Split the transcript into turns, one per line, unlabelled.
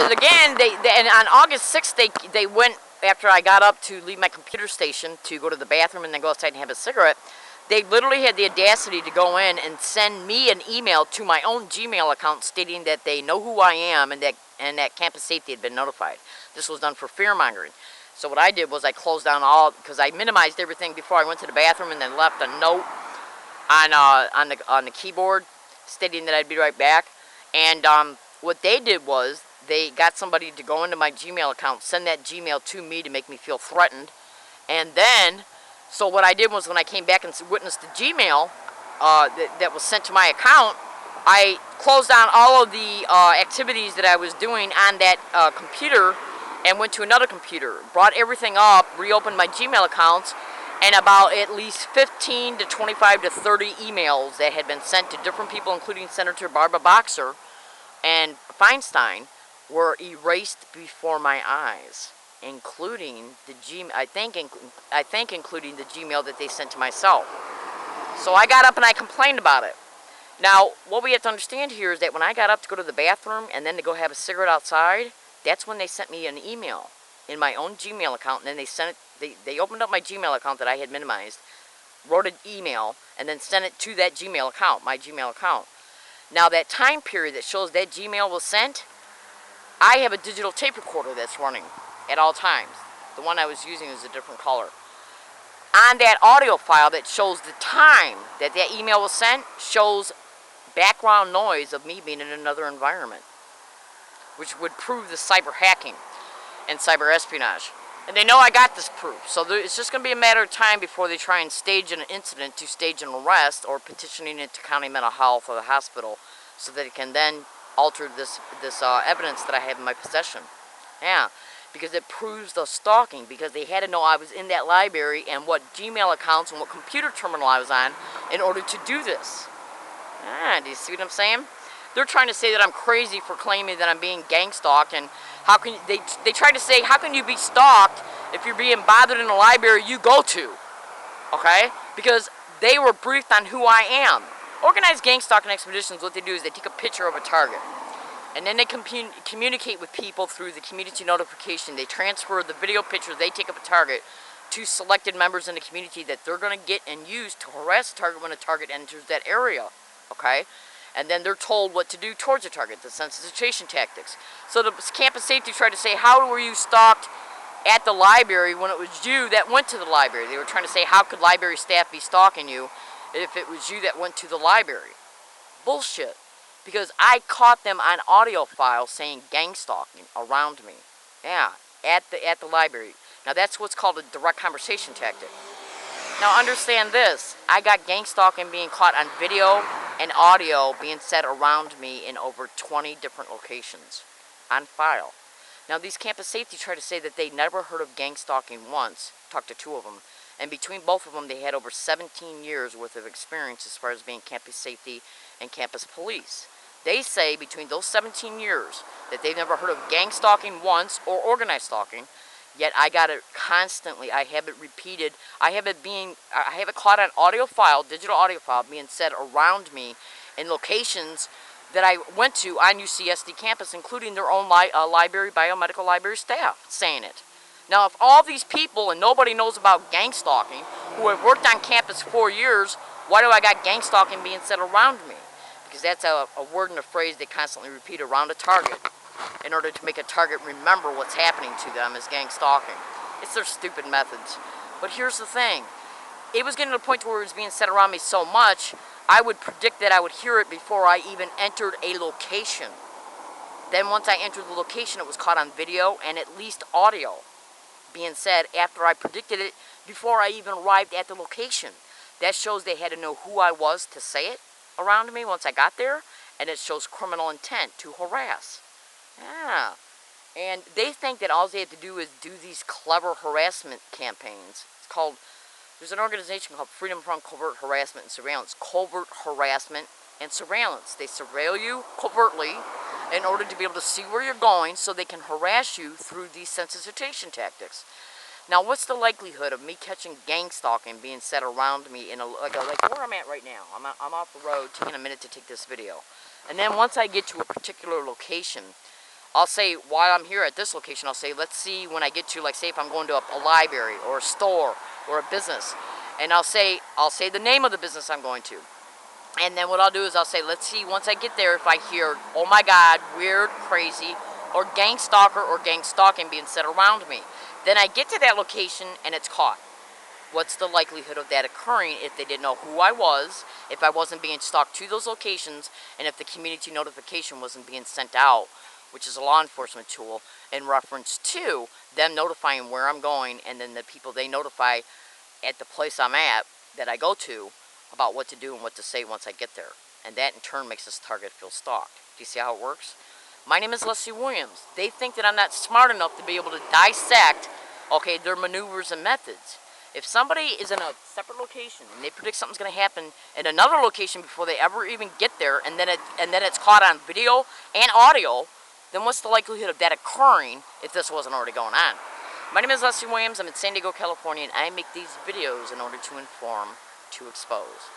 again, and on August 6th, they went, after I got up to leave my computer station to go to the bathroom and then go outside and have a cigarette, they literally had the audacity to go in and send me an email to my own Gmail account stating that they know who I am and that campus safety had been notified. This was done for fear-mongering. So what I did was I closed down all, because I minimized everything before I went to the bathroom and then left a note on the keyboard stating that I'd be right back. And what they did was they got somebody to go into my Gmail account, send that Gmail to me to make me feel threatened. And then, so what I did was when I came back and witnessed the Gmail that was sent to my account, I closed down all of the activities that I was doing on that computer and went to another computer, brought everything up, reopened my Gmail accounts, and about at least 15 to 25 to 30 emails that had been sent to different people, including Senator Barbara Boxer and Feinstein, were erased before my eyes, including the I think including the Gmail that they sent to myself. So I got up and I complained about it. Now, what we have to understand here is that when I got up to go to the bathroom and then to go have a cigarette outside, that's when they sent me an email in my own Gmail account, and then they sent it, they opened up my Gmail account that I had minimized, wrote an email, and then sent it to that Gmail account, my Gmail account. Now that time period that shows that Gmail was sent, I have a digital tape recorder that's running at all times. The one I was using is a different color. On that audio file that shows the time that that email was sent, shows background noise of me being in another environment, which would prove the cyber hacking and cyber espionage. And they know I got this proof, so it's just going to be a matter of time before they try and stage an incident to stage an arrest or petitioning it to county mental health or the hospital so that it can then alter this evidence that I have in my possession. Yeah, because it proves the stalking, because they had to know I was in that library and what Gmail accounts and what computer terminal I was on in order to do this. Ah, do you see what I'm saying? They're trying to say that I'm crazy for claiming that I'm being gang stalked, and how can they try to say, how can you be stalked if you're being bothered in a library you go to? Okay? Because they were briefed on who I am. Organized gang stalking expeditions, what they do is they take a picture of a target, and then they communicate with people through the community notification. They transfer the video picture they take of a target to selected members in the community that they're going to get and use to harass the target when a target enters that area. Okay? And then they're told what to do towards the target, the sensitization tactics. So the campus safety tried to say, how were you stalked at the library when it was you that went to the library? They were trying to say, how could library staff be stalking you if it was you that went to the library? Bullshit. Because I caught them on audio files saying gang stalking around me. Yeah, at the library. Now that's what's called a direct conversation tactic. Now understand this, I got gang stalking being caught on video and audio being said around me in over 20 different locations on file. Now these campus safety try to say that they never heard of gang stalking once, talked to two of them, and between both of them they had over 17 years worth of experience as far as being campus safety and campus police. They say between those 17 years that they've never heard of gang stalking once or organized stalking. Yet I got it constantly. I have it repeated. I have it caught on audio file, digital audio file, being said around me in locations that I went to on UCSD campus, including their own library, biomedical library staff, saying it. Now, if all these people and nobody knows about gang stalking, who have worked on campus 4 years, why do I got gang stalking being said around me? Because that's a word and a phrase they constantly repeat around a target, in order to make a target remember what's happening to them as gang stalking. It's their stupid methods. But here's the thing. It was getting to the point where it was being said around me so much, I would predict that I would hear it before I even entered a location. Then once I entered the location, it was caught on video and at least audio being said after I predicted it before I even arrived at the location. That shows they had to know who I was to say it around me once I got there, and it shows criminal intent to harass. Yeah, and they think that all they have to do is do these clever harassment campaigns. There's an organization called Freedom from Covert Harassment and Surveillance. Covert harassment and surveillance. They surveil you covertly in order to be able to see where you're going so they can harass you through these sensitization tactics. Now, what's the likelihood of me catching gang stalking being said around me in like where I'm at right now? I'm off the road taking a minute to take this video. And then once I get to a particular location, I'll say, while I'm here at this location, I'll say, let's see when I get to, like, say if I'm going to a library or a store or a business, and I'll say the name of the business I'm going to. And then what I'll do is I'll say, let's see, once I get there, if I hear, oh my God, weird, crazy, or gang stalker or gang stalking being said around me. Then I get to that location and it's caught. What's the likelihood of that occurring if they didn't know who I was, if I wasn't being stalked to those locations, and if the community notification wasn't being sent out, which is a law enforcement tool, in reference to them notifying where I'm going, and then the people they notify at the place I'm at that I go to about what to do and what to say once I get there. And that in turn makes this target feel stalked. Do you see how it works? My name is Leslie Williams. They think that I'm not smart enough to be able to dissect, okay, their maneuvers and methods. If somebody is in a separate location and they predict something's going to happen in another location before they ever even get there, and then it's caught on video and audio, then what's the likelihood of that occurring if this wasn't already going on? My name is Leslie Williams. I'm in San Diego, California, and I make these videos in order to inform, to expose.